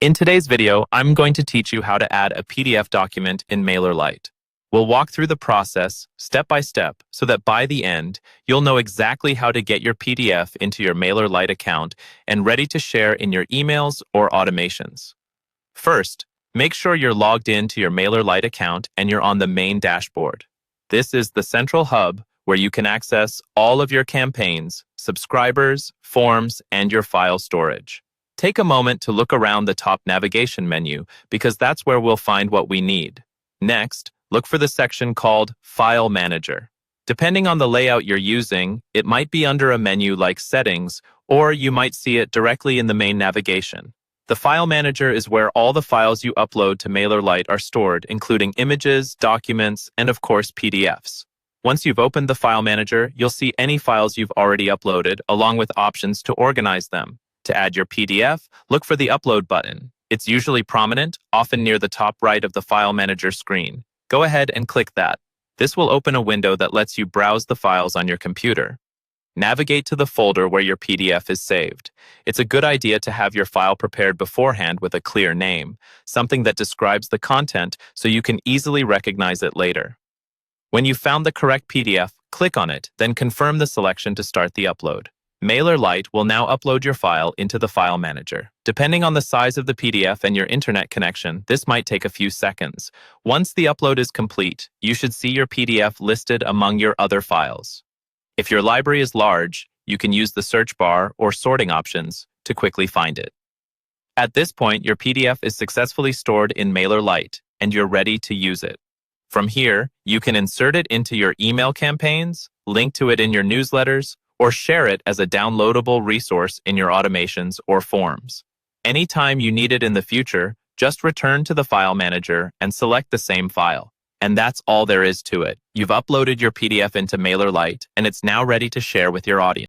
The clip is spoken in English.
In today's video, I'm going to teach you how to add a PDF document in Mailerlite. We'll walk through the process step by step so that by the end, you'll know exactly how to get your PDF into your Mailerlite account and ready to share in your emails or automations. First, make sure you're logged in to your Mailerlite account and you're on the main dashboard. This is the central hub where you can access all of your campaigns, subscribers, forms, and your file storage. Take a moment to look around the top navigation menu because that's where we'll find what we need. Next, look for the section called File Manager. Depending on the layout you're using, it might be under a menu like Settings, or you might see it directly in the main navigation. The File Manager is where all the files you upload to Mailerlite are stored, including images, documents, and of course PDFs. Once you've opened the File Manager, you'll see any files you've already uploaded, along with options to organize them. To add your PDF, look for the Upload button. It's usually prominent, often near the top right of the File Manager screen. Go ahead and click that. This will open a window that lets you browse the files on your computer. Navigate to the folder where your PDF is saved. It's a good idea to have your file prepared beforehand with a clear name, something that describes the content so you can easily recognize it later. When you've found the correct PDF, click on it, then confirm the selection to start the upload. Mailerlite will now upload your file into the File Manager. Depending on the size of the PDF and your internet connection, this might take a few seconds. Once the upload is complete, you should see your PDF listed among your other files. If your library is large, you can use the search bar or sorting options to quickly find it. At this point, your PDF is successfully stored in Mailerlite, and you're ready to use it. From here, you can insert it into your email campaigns, link to it in your newsletters, or share it as a downloadable resource in your automations or forms. Anytime you need it in the future, just return to the File Manager and select the same file. And that's all there is to it. You've uploaded your PDF into Mailerlite, and it's now ready to share with your audience.